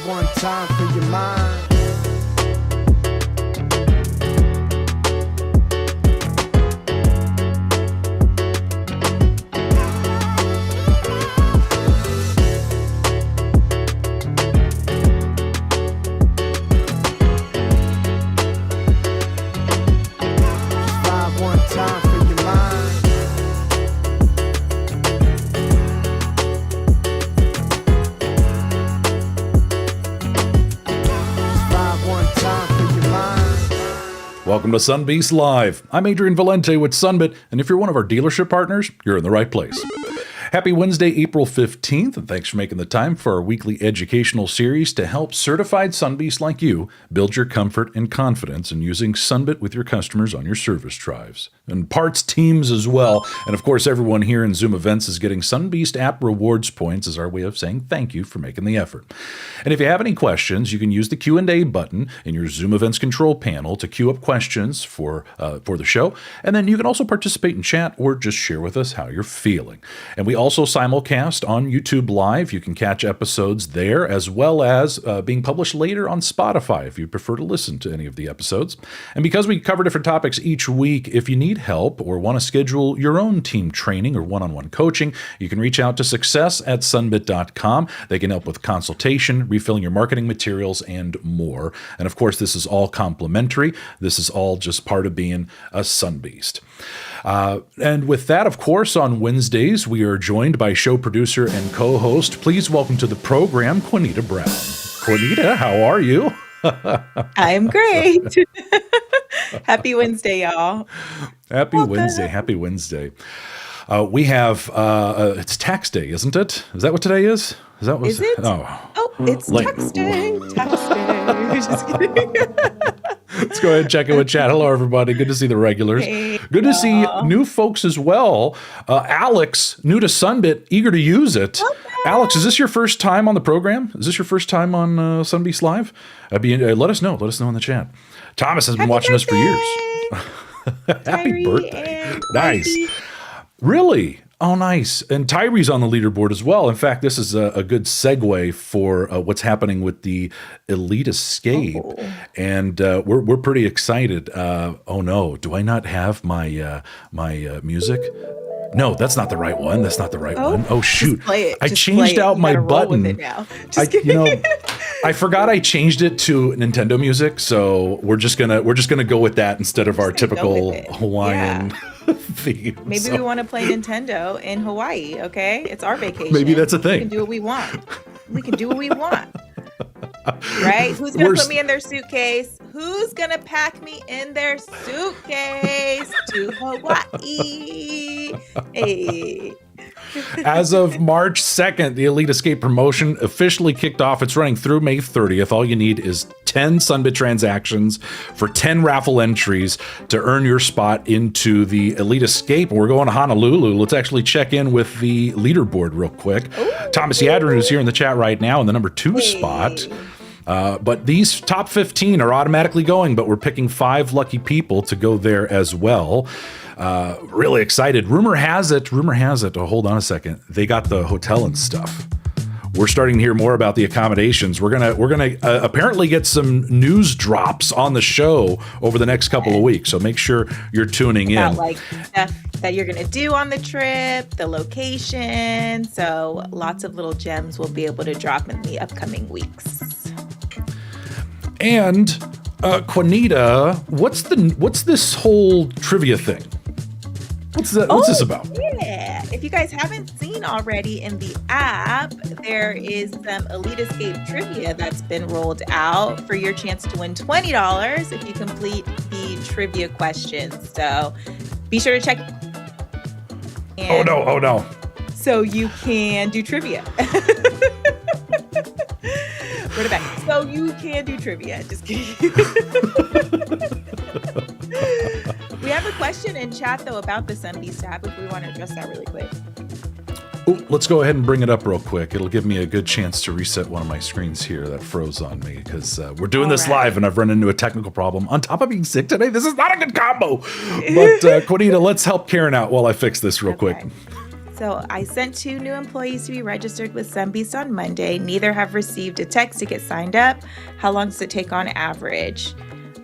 Drive one time for your mind. Welcome to Sunbeasts Live. I'm Adrian Valente with Sunbit, and if you're one of our dealership partners, you're in the right place. Happy Wednesday, April 15th, and thanks for making the time for our weekly educational series to help certified Sunbeasts like you build your comfort and confidence in using Sunbit with your customers on your service drives. And parts teams as well. And of course, everyone here in Zoom Events is getting Sunbeast app rewards points as our way of saying thank you for making the effort. And if you have any questions, you can use the Q&A button in your Zoom Events control panel to queue up questions for the show. And then you can also participate in chat or just share with us how you're feeling. And we also simulcast on YouTube Live. You can catch episodes there, as well as being published later on Spotify if you prefer to listen to any of the episodes. And because we cover different topics each week, if you need help or want to schedule your own team training or one-on-one coaching, you can reach out to success@sunbit.com. They can help with consultation, refilling your marketing materials, and more. And of course, this is all complimentary. This is all just part of being a Sunbeast. And with that, of course, on Wednesdays, we are joined by show producer and co-host. Please welcome to the program, Queenita Brown. Queenita, how are you? I'm great. Happy Wednesday, y'all. Happy Wednesday. Happy Wednesday. We have, it's tax day, isn't it? Is that what today is? Is that what is it? It's tax day. Tax day. Just kidding. Let's go ahead and check in with chat. Hello, everybody. Good to see the regulars. Hey, good to see new folks as well. Alex, new to Sunbit, eager to use it. Okay. Alex, is this your first time on the program? Is this your first time on Sunbeasts Live? Let us know. Let us know in the chat. Thomas has been watching us for years. Happy birthday. Nice. Really? Oh, nice. And Tyree's on the leaderboard as well. In fact, this is a good segue for what's happening with the Elite Escape. Oh. And we're pretty excited. Oh, no. Do I not have my music? No, that's not the right one. That's not the right one. Oh, shoot. I changed out my button. I forgot I changed it to Nintendo music, so we're just gonna go with that instead of our typical Hawaiian theme. Maybe we want to play Nintendo in Hawaii, okay? It's our vacation. Maybe that's a thing. We can do what we want. We can do what we want. Right? Who's going to put me in their suitcase? Who's going to pack me in their suitcase to Hawaii? Hey. As of March 2nd, the Elite Escape promotion officially kicked off. It's running through May 30th. All you need is 10 Sunbit transactions for 10 raffle entries to earn your spot into the Elite Escape. We're going to Honolulu. Let's actually check in with the leaderboard real quick. Ooh. Thomas Adrian is here in the chat right now in the number 2 spot. But these top 15 are automatically going, but we're picking 5 lucky people to go there as well. Really excited. Rumor has it, oh, hold on a second. They got the hotel and stuff. We're starting to hear more about the accommodations. We're gonna apparently get some news drops on the show over the next couple of weeks. So make sure you're tuning in. Like stuff that you're gonna do on the trip, the location. So lots of little gems we'll be able to drop in the upcoming weeks. And Queenita, what's this whole trivia thing? What's this about? Yeah. If you guys haven't seen already in the app, there is some Elite Escape trivia that's been rolled out for your chance to win $20 if you complete the trivia questions. So be sure to check. Oh no. So you can do trivia. Run it back. So you can do trivia. Just kidding. We have a question in chat, though, about the Sunbeasts app, if we want to address that really quick. Ooh, let's go ahead and bring it up real quick. It'll give me a good chance to reset one of my screens here that froze on me because we're doing this live and I've run into a technical problem. On top of being sick today, this is not a good combo. But Queenita, let's help Karen out while I fix this real quick. So I sent 2 new employees to be registered with Sunbeasts on Monday. Neither have received a text to get signed up. How long does it take on average?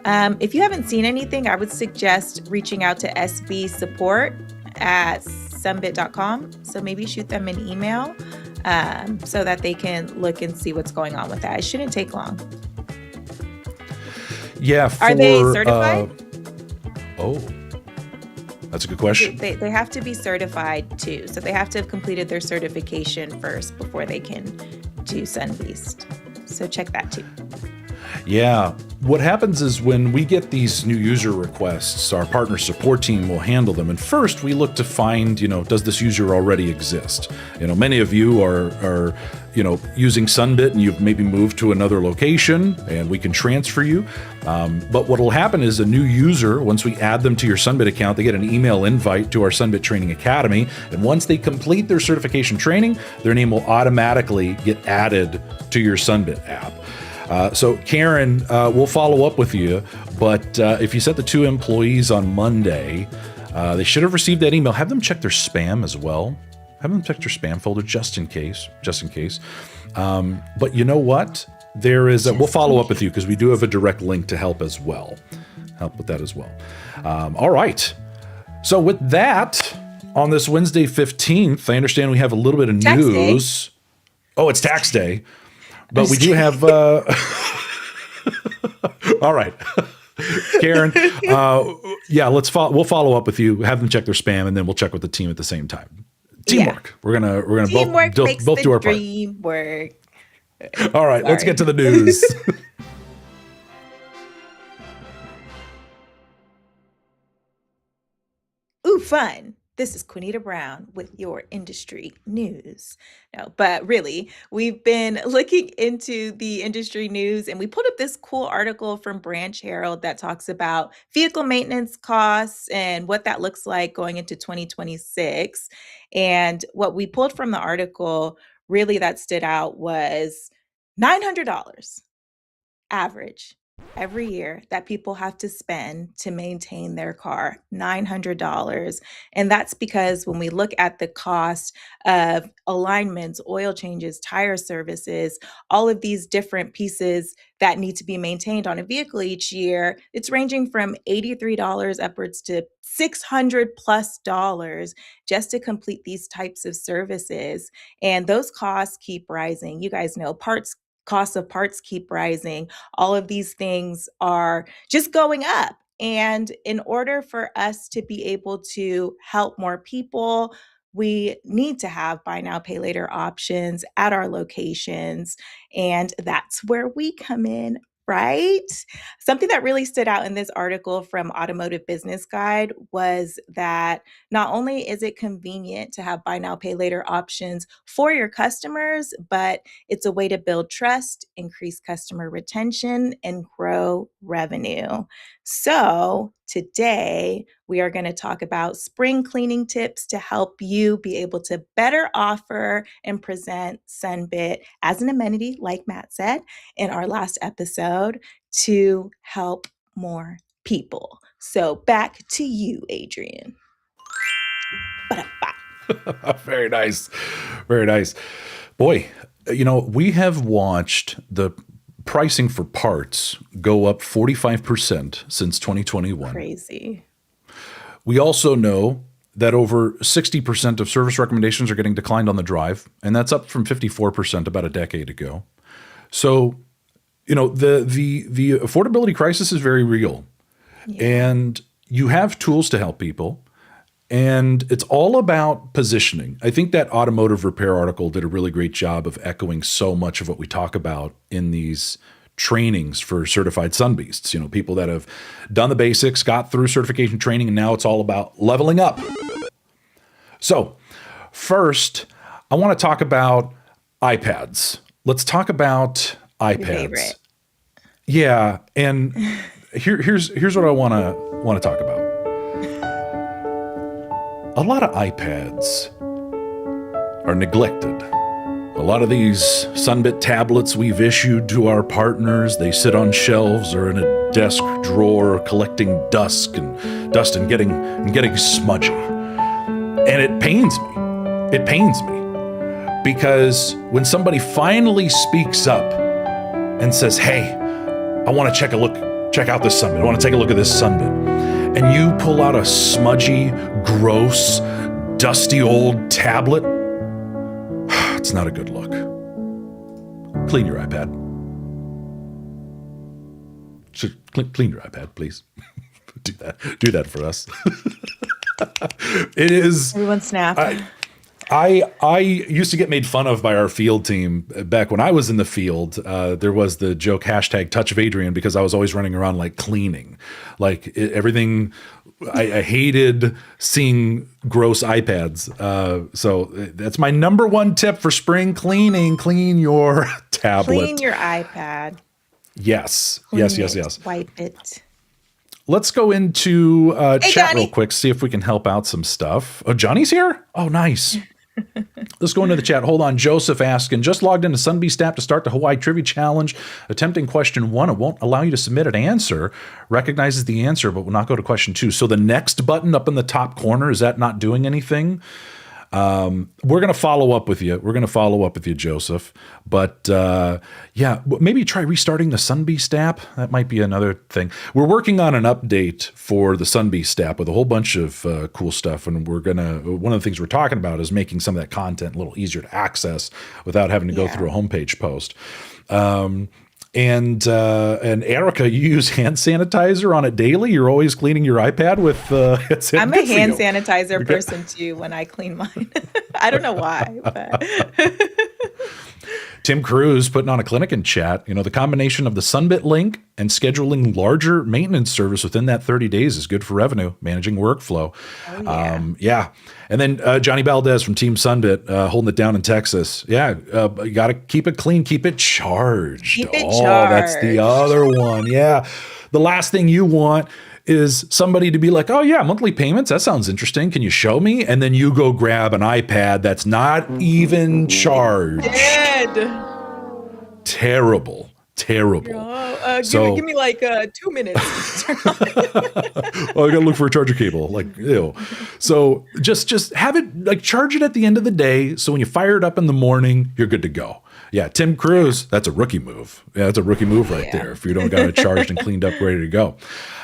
If you haven't seen anything, I would suggest reaching out to SB support at sunbit.com. So maybe shoot them an email so that they can look and see what's going on with that. It shouldn't take long. Yeah. Are they certified? That's a good question. They have to be certified too. So they have to have completed their certification first before they can do Sunbeast. So check that too. Yeah. What happens is when we get these new user requests, our partner support team will handle them. And first we look to find, does this user already exist? Many of you are using Sunbit and you've maybe moved to another location and we can transfer you. But what will happen is a new user, once we add them to your Sunbit account, they get an email invite to our Sunbit Training Academy. And once they complete their certification training, their name will automatically get added to your Sunbit app. So Karen, we'll follow up with you, but if you sent the 2 employees on Monday, they should have received that email. Have them check their spam as well. Have them check their spam folder just in case. But you know what? We'll follow up with you because we do have a direct link to help as well. Help with that as well. All right. So with that, on this Wednesday 15th, I understand we have a little bit of news. Day. Oh, it's tax day. But we do have, all right, Karen, we'll follow up with you, have them check their spam, and then we'll check with the team at the same time. Teamwork. Yeah. We're gonna both do our part. Teamwork. All right, let's get to the news. Ooh, fun. This is Queenita Brown with your industry news. No, but really, we've been looking into the industry news and we pulled up this cool article from Branch Herald that talks about vehicle maintenance costs and what that looks like going into 2026. And what we pulled from the article really that stood out was $900 average every year that people have to spend to maintain their car, $900. And that's because when we look at the cost of alignments, oil changes, tire services, all of these different pieces that need to be maintained on a vehicle each year, it's ranging from $83 upwards to $600+ just to complete these types of services. And those costs keep rising. You guys know costs of parts keep rising. All of these things are just going up. And in order for us to be able to help more people, we need to have buy now, pay later options at our locations. And that's where we come in, right? Something that really stood out in this article from Automotive Business Guide was that not only is it convenient to have buy now, pay later options for your customers, but it's a way to build trust, increase customer retention, and grow revenue. So today, we are going to talk about spring cleaning tips to help you be able to better offer and present Sunbit as an amenity, like Matt said in our last episode, to help more people. So back to you, Adrian. Very nice. Very nice. Boy, we have watched the pricing for parts go up 45% since 2021. Crazy. We also know that over 60% of service recommendations are getting declined on the drive, and that's up from 54% about a decade ago. So, the affordability crisis is very real. Yeah. And you have tools to help people, and it's all about positioning. I think that automotive repair article did a really great job of echoing so much of what we talk about in these trainings for certified Sunbeasts. People that have done the basics, got through certification training, and now it's all about leveling up. So first, I want to talk about iPads. Let's talk about iPads. Your favorite. Yeah, and here's what I want to talk about. A lot of iPads are neglected. A lot of these Sunbit tablets we've issued to our partners, they sit on shelves or in a desk drawer collecting dust and getting smudgy. And it pains me. It pains me because when somebody finally speaks up and says, hey, I want to check out this Sunbit. I want to take a look at this Sunbit. And you pull out a smudgy, gross, dusty old tablet. It's not a good look. Clean your iPad. Clean your iPad, please. Do that for us. It is. Everyone snap. I used to get made fun of by our field team back when I was in the field. There was the joke #Touch of Adrian because I was always running around like cleaning, like everything. I hated seeing gross iPads. So that's my number one tip for spring cleaning: clean your tablet, Clean your iPad. Yes, Clean yes. it, wipe it. Let's go into Hey, chat Johnny. real quick, see if we can help out some stuff. Oh, Johnny's here? Oh, nice. Let's go into the chat. Hold on. Joseph asking, just logged into Sunbeasts app to start the Hawaii Trivia Challenge. Attempting question 1. It won't allow you to submit an answer. Recognizes the answer, but will not go to question 2. So the next button up in the top corner, is that not doing anything? We're going to follow up with you. Joseph. But yeah, maybe try restarting the Sunbeast app. That might be another thing. We're working on an update for the Sunbeast app with a whole bunch of cool stuff. And one of the things we're talking about is making some of that content a little easier to access without having to go through a homepage post. And Erica, you use hand sanitizer on it daily? You're always cleaning your iPad with I'm a hand sanitizer person too when I clean mine. I don't know why, but Tim Cruz putting on a clinic in chat. You know, the combination of the Sunbit link and scheduling larger maintenance service within that 30 days is good for revenue, managing workflow. Oh, yeah. And then Johnny Valdez from Team Sunbit holding it down in Texas. Yeah, you got to keep it clean, keep it charged. Keep it charged. That's the charged. other one. Yeah. The last thing you want is somebody to be like, oh yeah, monthly payments, that sounds interesting. Can you show me? And then you go grab an iPad that's not even charged. Dead. Terrible. Give me like 2 minutes. Oh, I gotta look for a charger cable. Like, ew. So just have it, like, charge it at the end of the day. So when you fire it up in the morning, you're good to go. Yeah, Tim Cruz, that's a rookie move. Yeah, that's a rookie move right there. If you don't got it charged and cleaned up, ready to go.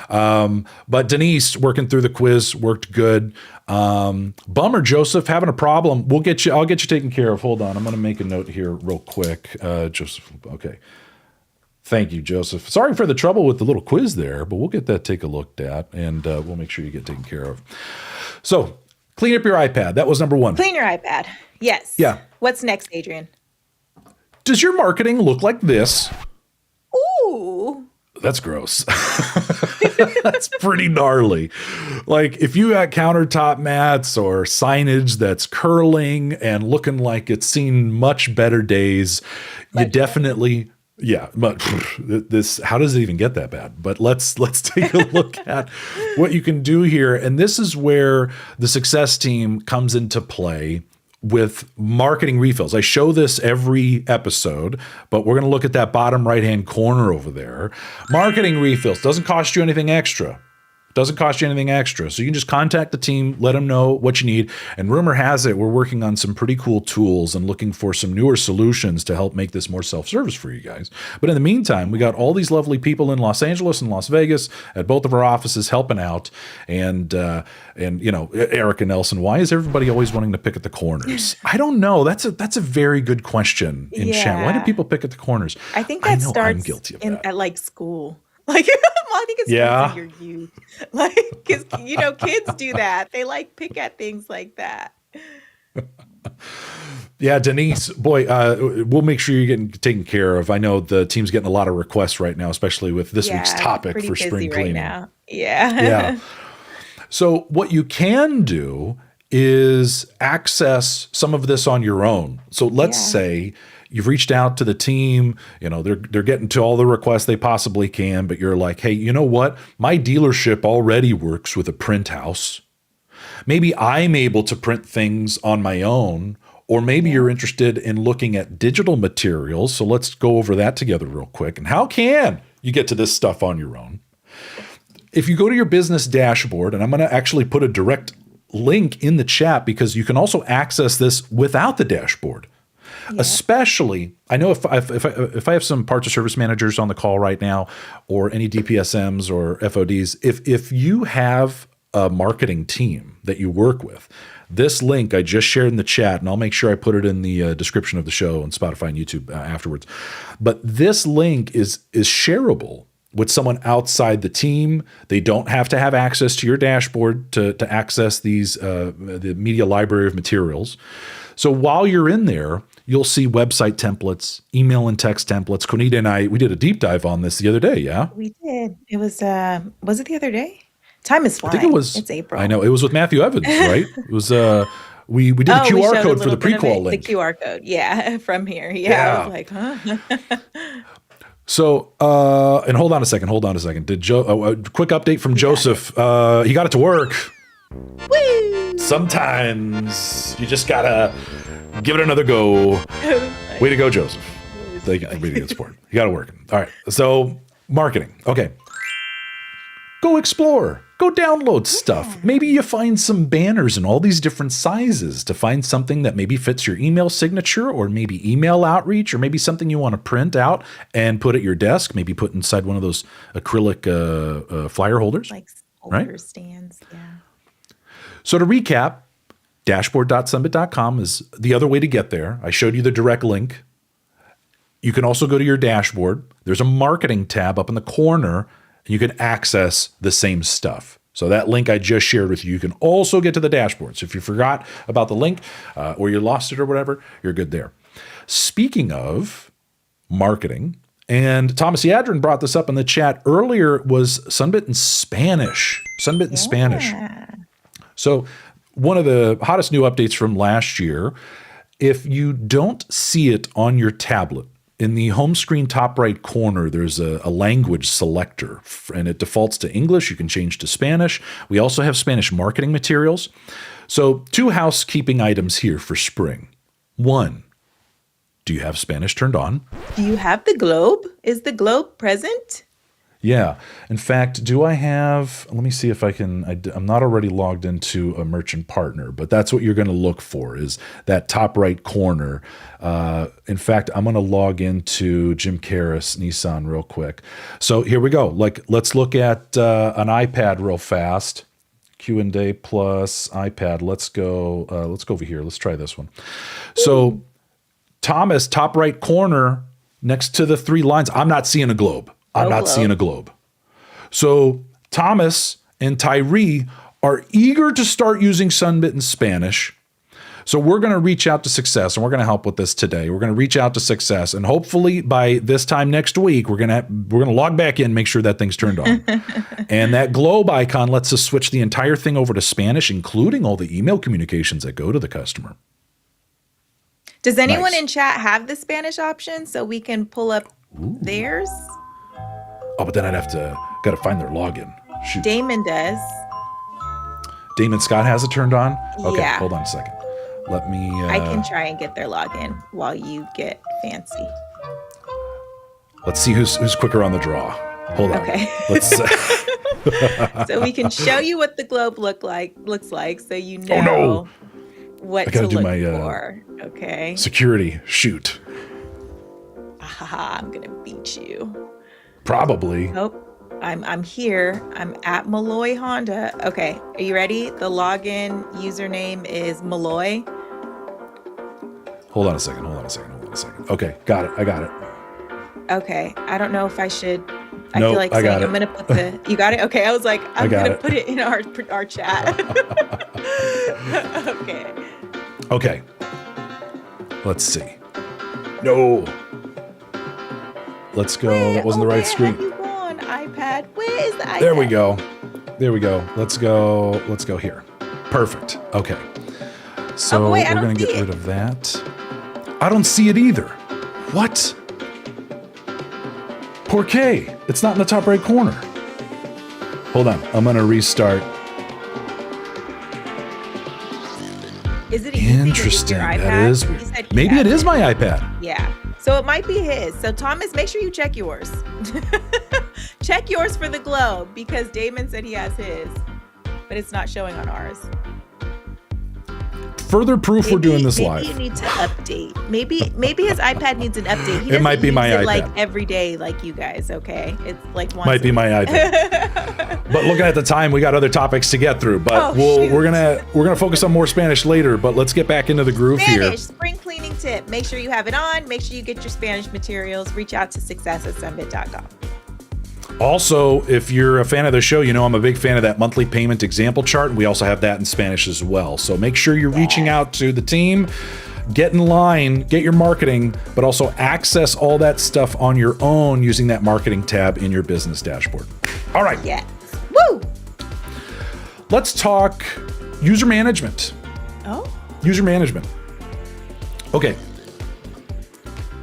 But Denise working through the quiz worked good. Bummer, Joseph, having a problem. I'll get you taken care of. Hold on. I'm going to make a note here real quick. Joseph. Okay. Thank you, Joseph. Sorry for the trouble with the little quiz there, but we'll get that take a look at, and we'll make sure you get taken care of. So clean up your iPad. That was number 1. Clean your iPad. Yes. Yeah. What's next, Adrian? Does your marketing look like this? Ooh. That's gross. That's pretty gnarly. Like, if you got countertop mats or signage that's curling and looking like it's seen much better days, you definitely, but this, how does it even get that bad? But let's take a look at what you can do here. And this is where the success team comes into play with marketing refills. I show this every episode, but we're going to look at that bottom right-hand corner over there. Marketing refills doesn't cost you anything extra. Doesn't cost you anything extra. So you can just contact the team, let them know what you need. And rumor has it, we're working on some pretty cool tools and looking for some newer solutions to help make this more self-service for you guys. But in the meantime, we got all these lovely people in Los Angeles and Las Vegas at both of our offices helping out. And you know, Eric and Nelson, why is everybody always wanting to pick at the corners? I don't know. That's a very good question in chat. Why do people pick at the corners? I think that starts I'm guilty of that. at like school. Like, well, I think it's in your youth. Like, because, you know, kids do that. They like pick at things like that. Yeah, Denise, boy, we'll make sure you're getting taken care of. I know the team's getting a lot of requests right now, especially with this week's topic for spring cleaning. Right now. Yeah. Yeah. So what you can do is access some of this on your own. So let's say you've reached out to the team, you know, they're getting to all the requests they possibly can, but you're like, hey, you know what? My dealership already works with a print house. Maybe I'm able to print things on my own, or maybe you're interested in looking at digital materials. So let's go over that together real quick. And how can you get to this stuff on your own? If you go to your business dashboard, and I'm going to actually put a direct link in the chat because you can also access this without the dashboard. Yeah. Especially, I know if I have some parts of service managers on the call right now, or any DPSMs or FODs, if you have a marketing team that you work with, this link I just shared in the chat, and I'll make sure I put it in the description of the show on Spotify and YouTube afterwards. But this link is shareable with someone outside the team. They don't have to have access to your dashboard to access these the media library of materials. So while you're in there, you'll see website templates, email and text templates. Queenita and I, we did a deep dive on this the other day, yeah? We did. It was it the other day? Time is flying. I think it was. It's April. I know. It was with Matthew Evans, right? It was, we did the QR code for the pre-qual link. The QR code, yeah, from here. Yeah. I was like, huh? So, and hold on a second. Did quick update from Joseph. He got it to work. Woo! Sometimes you just gotta give it another go. Way to go, Joseph. Thank you for being a good sport. You got it working. All right. So, marketing. Okay. Go explore. Go download stuff. Maybe you find some banners in all these different sizes to find something that maybe fits your email signature, or maybe email outreach, or maybe something you want to print out and put at your desk, maybe put inside one of those acrylic flyer holders. Like holder stands, yeah. So to recap, dashboard.sunbit.com is the other way to get there. I showed you the direct link. You can also go to your dashboard. There's a marketing tab up in the corner, and you can access the same stuff. So that link I just shared with you, you can also get to the dashboard. So if you forgot about the link or you lost it or whatever, you're good there. Speaking of marketing, and Thomas Adrian brought this up in the chat earlier, was Sunbit in Spanish. Sunbit in Spanish. So one of the hottest new updates from last year, if you don't see it on your tablet, in the home screen top right corner, there's a language selector, and it defaults to English. You can change to Spanish. We also have Spanish marketing materials. So 2 housekeeping items here for spring. 1, do you have Spanish turned on? Do you have the globe? Is the globe present? Yeah. In fact, do I have, let me see if I can, I'm not already logged into a merchant partner, but that's what you're going to look for, is that top right corner. In fact, I'm going to log into Jim Karras Nissan real quick. So here we go. Let's look at an iPad real fast. Q&A plus iPad. Let's go over here. Let's try this one. So Thomas, top right corner, next to the 3 lines, I'm not seeing a globe. I'm not seeing a globe. So Thomas and Tyree are eager to start using Sunbit in Spanish. So we're going to reach out to Success, and we're going to help with this today. We're going to reach out to Success, and hopefully by this time next week, we're going to log back in, make sure that thing's turned on. And that globe icon lets us switch the entire thing over to Spanish, including all the email communications that go to the customer. Does anyone in chat have the Spanish option so we can pull up theirs? Oh, but then got to find their login. Shoot. Damon does. Damon Scott has it turned on? Okay, yeah. Hold on a second. Let me... I can try and get their login while you get fancy. Let's see who's quicker on the draw. Hold on. Okay. Let's So we can show you what the globe looks like so you know what to look for. Okay. Security. Shoot. I'm going to beat you. Probably. Oh, I'm here. I'm at Malloy Honda. Okay, are you ready? The login username is Malloy. Hold on a second. Okay, got it. I got it. Okay, I don't know if I should. I feel like saying I'm gonna put the. You got it. Okay, I was like, I'm gonna put it in our chat. Okay. Let's see. No. Let's go. That wasn't the right screen. You on iPad? Where is the iPad? There we go. Let's go here. Perfect. Okay. So we're going to get rid of that. I don't see it either. What? Porque. It's not in the top right corner. Hold on. I'm going to restart. Is it interesting? That is weird. Maybe it is my iPad. Yeah. So it might be his. So Thomas, make sure you check yours. Check yours for the globe, because Damon said he has his, but it's not showing on ours. further proof we're doing this live. Maybe you need to update. Maybe his iPad needs an update. It might be my iPad. Like every day, like you guys. Okay, it's like once might be my iPad. But looking at the time, we got other topics to get through. But we're gonna focus on more Spanish later. But let's get back into the groove here. Spring cleaning tip. Make sure you have it on. Make sure you get your Spanish materials. Reach out to success@sunbit.com. Also, if you're a fan of the show, you know I'm a big fan of that monthly payment example chart, and we also have that in Spanish as well. So make sure you're reaching out to the team, get in line, get your marketing, but also access all that stuff on your own using that marketing tab in your business dashboard. All right. Yes. Woo! Let's talk user management. Oh. User management. Okay.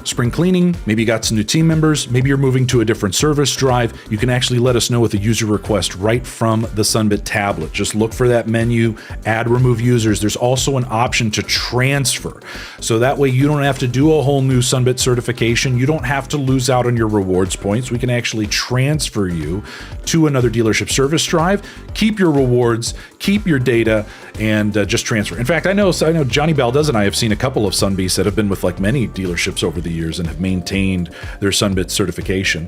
Spring cleaning, maybe you got some new team members, maybe you're moving to a different service drive. You can actually let us know with a user request right from the Sunbit tablet. Just look for that menu, add, remove users. There's also an option to transfer. So that way you don't have to do a whole new Sunbit certification. You don't have to lose out on your rewards points. We can actually transfer you to another dealership service drive, keep your rewards, keep your data, and just transfer. In fact, I know Johnny Valdez and I have seen a couple of Sunbeasts that have been with like many dealerships over the years and have maintained their Sunbit certification.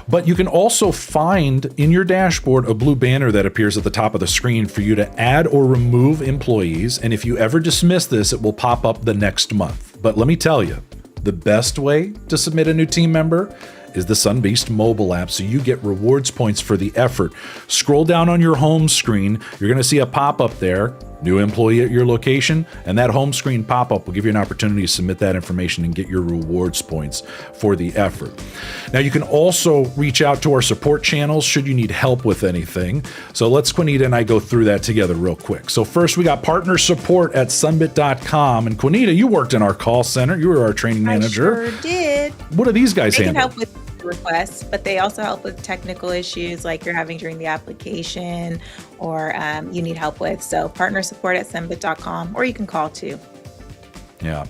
But you can also find in your dashboard a blue banner that appears at the top of the screen for you to add or remove employees. And if you ever dismiss this, it will pop up the next month. But let me tell you, the best way to submit a new team member is the Sunbeast mobile app, so you get rewards points for the effort. Scroll down on your home screen, you're going to see a pop-up there, new employee at your location, and that home screen pop-up will give you an opportunity to submit that information and get your rewards points for the effort. Now, you can also reach out to our support channels should you need help with anything. So let's Queenita and I go through that together real quick. So first, we got partner support at sunbit.com. And Queenita, you worked in our call center. You were our training manager. I sure did. What do these guys handle? They can help with requests, but they also help with technical issues like you're having during the application or you need help with. So partner support at sunbit.com, or you can call too. Yeah.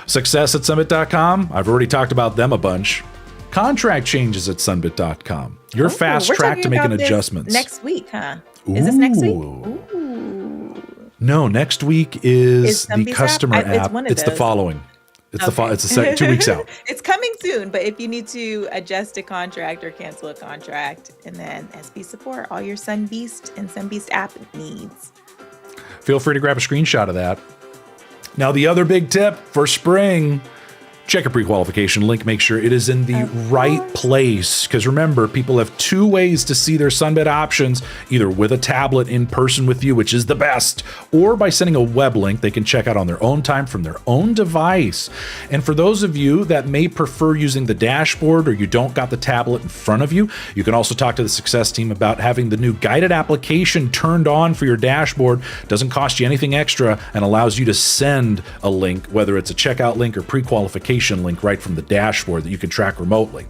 Success at sunbit.com. I've already talked about them a bunch. Contract changes at sunbit.com. Your fast track to making adjustments. Next week, huh? Is this next week? Ooh. No, next week is the customer app. It's the following. It's the 2 weeks out. It's coming soon, but if you need to adjust a contract or cancel a contract, and then SB support, all your Sunbeast and Sunbeast app needs. Feel free to grab a screenshot of that. Now, the other big tip for spring, check a pre-qualification link. Make sure it is in the right place. Because remember, people have two ways to see their Sunbit options, either with a tablet in person with you, which is the best, or by sending a web link they can check out on their own time from their own device. And for those of you that may prefer using the dashboard or you don't got the tablet in front of you, you can also talk to the success team about having the new guided application turned on for your dashboard. Doesn't cost you anything extra and allows you to send a link, whether it's a checkout link or pre-qualification link right from the dashboard that you can track remotely.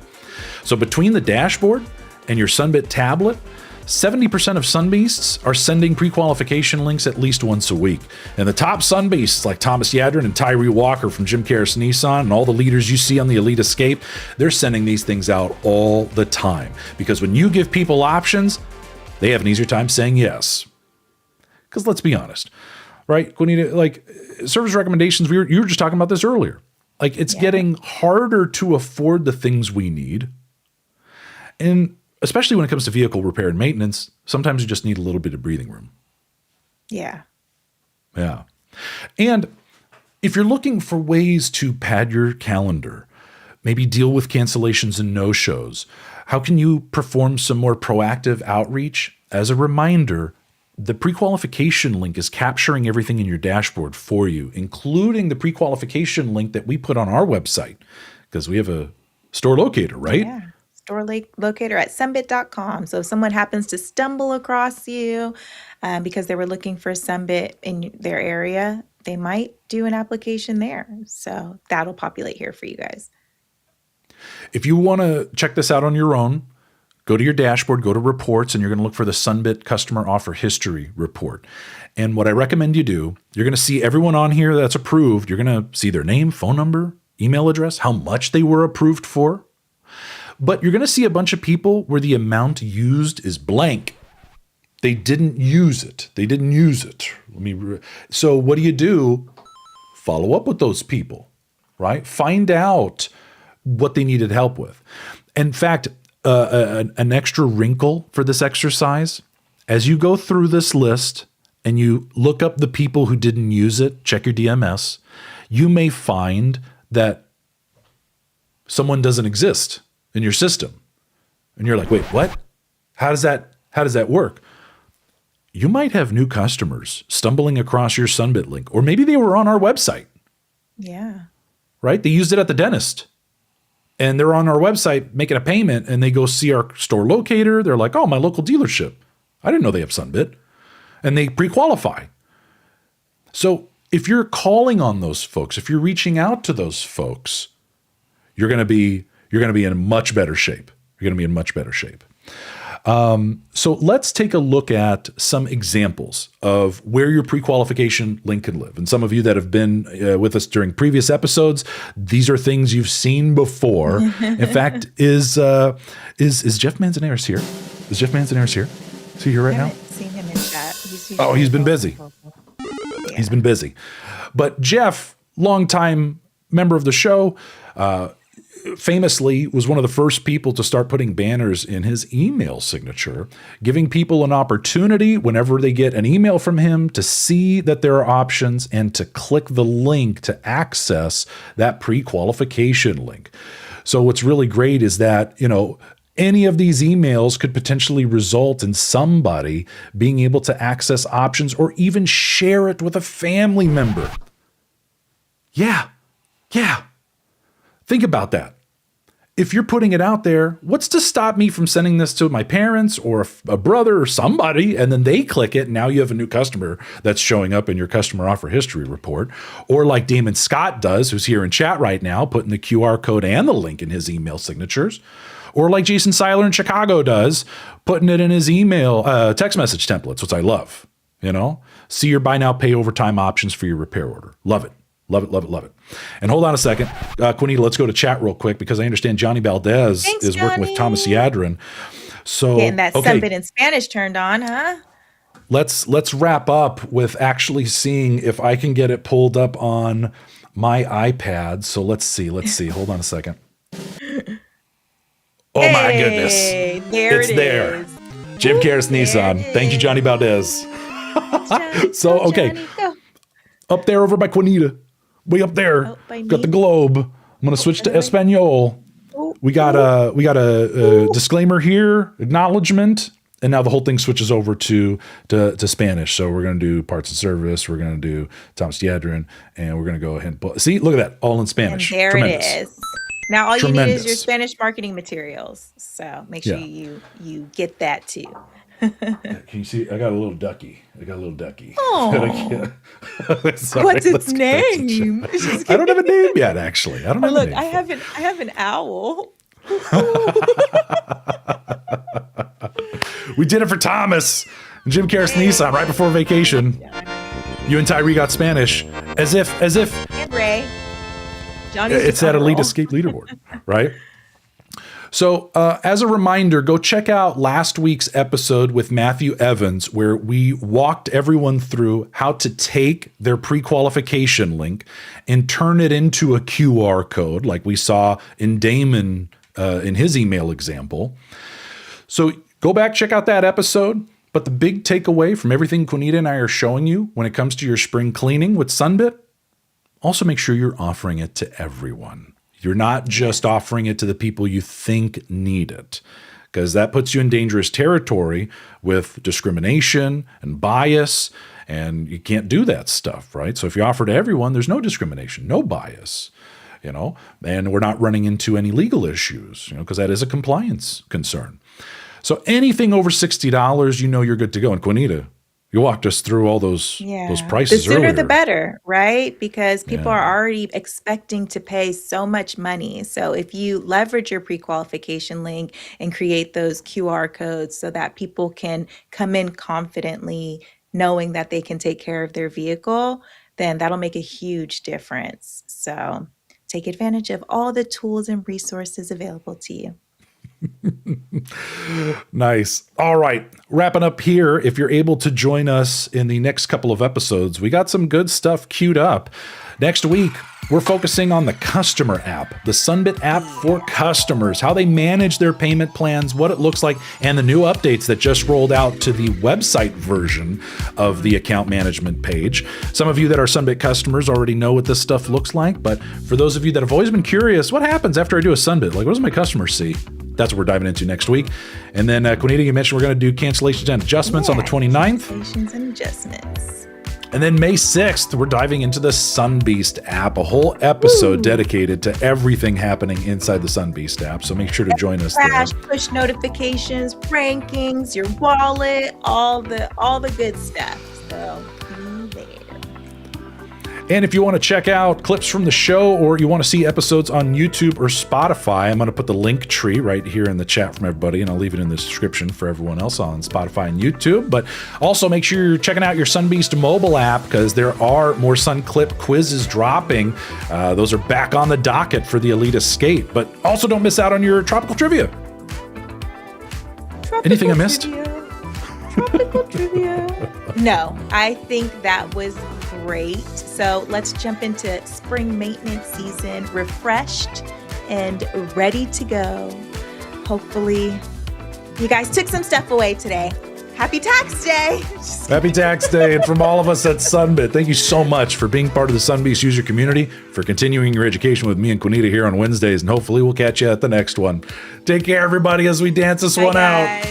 So between the dashboard and your Sunbit tablet, 70% of Sunbeasts are sending pre-qualification links at least once a week. And the top Sunbeasts like Thomas Yadrin and Tyree Walker from Jim Karras Nissan and all the leaders you see on the Elite Escape, they're sending these things out all the time. Because when you give people options, they have an easier time saying yes. Because let's be honest, right? Queenita, like service recommendations, you were just talking about this earlier. Like it's getting harder to afford the things we need. And especially when it comes to vehicle repair and maintenance, sometimes you just need a little bit of breathing room. Yeah. Yeah. And if you're looking for ways to pad your calendar, maybe deal with cancellations and no-shows, how can you perform some more proactive outreach? As a reminder, the pre-qualification link is capturing everything in your dashboard for you, including the pre-qualification link that we put on our website, because we have a store locator, right? Yeah, store locator at sunbit.com. So if someone happens to stumble across you because they were looking for Sunbit in their area, they might do an application there. So that'll populate here for you guys. If you want to check this out on your own, go to your dashboard, go to reports, and you're going to look for the Sunbit Customer Offer History Report. And what I recommend you do, you're going to see everyone on here that's approved. You're going to see their name, phone number, email address, how much they were approved for. But you're going to see a bunch of people where the amount used is blank. They didn't use it. They didn't use it. So what do? Follow up with those people, right? Find out what they needed help with. In fact, an extra wrinkle for this exercise, as you go through this list and you look up the people who didn't use it, check your DMS, you may find that someone doesn't exist in your system. And you're like, wait, what? How does that work? You might have new customers stumbling across your Sunbit link, or maybe they were on our website. Yeah. Right? They used it at the dentist and they're on our website making a payment and they go see our store locator. They're like, oh, my local dealership. I didn't know they have Sunbit. And they pre-qualify. So if you're calling on those folks, if you're reaching out to those folks, you're going to be in much better shape. You're going to be in much better shape. So let's take a look at some examples of where your pre-qualification link can live. And some of you that have been with us during previous episodes, these are things you've seen before. In fact, is Jeff Manzanares here? Is Jeff Manzanares here? Is he here right now? I haven't seen him in chat. He's been busy. Yeah. He's been busy. But Jeff, longtime member of the show, famously was one of the first people to start putting banners in his email signature, giving people an opportunity whenever they get an email from him to see that there are options and to click the link to access that pre-qualification link. So what's really great is that, any of these emails could potentially result in somebody being able to access options or even share it with a family member. Yeah. Think about that. If you're putting it out there, what's to stop me from sending this to my parents or a brother or somebody, and then they click it, and now you have a new customer that's showing up in your customer offer history report? Or like Damon Scott does, who's here in chat right now, putting the QR code and the link in his email signatures. Or like Jason Seiler in Chicago does, putting it in his email text message templates, which I love. See your buy now, pay over time options for your repair order. Love it. And hold on a second. Queenita, let's go to chat real quick because I understand Johnny Valdez is working with Thomas Adrian. So getting that Sunbit in Spanish turned on, huh? Let's wrap up with actually seeing if I can get it pulled up on my iPad. So let's see. Hold on a second. Oh my goodness. It's there. Jim Karras Nissan. Thank you, Johnny Valdez. So, okay. Johnny, up there over by Queenita. Way up there. Got the globe. I'm going to switch to Espanol. We got a disclaimer here, acknowledgement, and now the whole thing switches over to Spanish. So we're going to do parts and service. We're going to do Thomas Adrian, and we're going to go ahead and see, look at that, all in Spanish. And there Tremendous. it is. Now all you need Tremendous. is your Spanish marketing materials. So make sure you get that too. Can you see? I got a little ducky. Oh, Sorry, what's its let's name? I don't have a name yet, actually. I don't have a Look, name. I have an owl. We did it for Thomas and Jim Karras Nissan right before vacation. You and Tyree got Spanish as if And Ray. Johnny's it's that Elite Escape leaderboard, right? So as a reminder, go check out last week's episode with Matthew Evans, where we walked everyone through how to take their pre-qualification link and turn it into a QR code, like we saw in Damon in his email example. So go back, check out that episode. But the big takeaway from everything Queenita and I are showing you when it comes to your spring cleaning with Sunbit, also make sure you're offering it to everyone. You're not just offering it to the people you think need it, because that puts you in dangerous territory with discrimination and bias, and you can't do that stuff, right? So if you offer to everyone, there's no discrimination, no bias, and we're not running into any legal issues, because that is a compliance concern. So anything over $60, you're good to go. And Queenita, you walked us through all those prices the sooner earlier. the better, right? Because people are already expecting to pay so much money. So if you leverage your pre-qualification link and create those QR codes so that people can come in confidently knowing that they can take care of their vehicle, then that'll make a huge difference. So take advantage of all the tools and resources available to you. Nice. All right. Wrapping up here. If you're able to join us in the next couple of episodes, we got some good stuff queued up. Next week, we're focusing on the customer app, the Sunbit app for customers, how they manage their payment plans, what it looks like, and the new updates that just rolled out to the website version of the account management page. Some of you that are Sunbit customers already know what this stuff looks like, but for those of you that have always been curious, what happens after I do a Sunbit? Like, what does my customers see? That's what we're diving into next week. And then, Queenita, you mentioned we're going to do cancellations and adjustments on the 29th. Cancellations and adjustments. And then May 6th, we're diving into the Sunbeast app, a whole episode dedicated to everything happening inside the Sunbeast app. So make sure to join us there. Push notifications, rankings, your wallet, all the good stuff. So be there. And if you want to check out clips from the show or you want to see episodes on YouTube or Spotify, I'm going to put the link tree right here in the chat from everybody, and I'll leave it in the description for everyone else on Spotify and YouTube. But also make sure you're checking out your Sunbeast mobile app because there are more Sun Clip quizzes dropping. Those are back on the docket for the Elite Escape. But also don't miss out on your Tropical Trivia. Anything I missed? Tropical Trivia. No, I think that was great. So let's jump into spring maintenance season, refreshed and ready to go. Hopefully, you guys took some stuff away today. Happy Tax Day! Happy Tax Day, and from all of us at Sunbit, thank you so much for being part of the Sunbeast user community, for continuing your education with me and Queenita here on Wednesdays, and hopefully we'll catch you at the next one. Take care, everybody, as we dance this one out.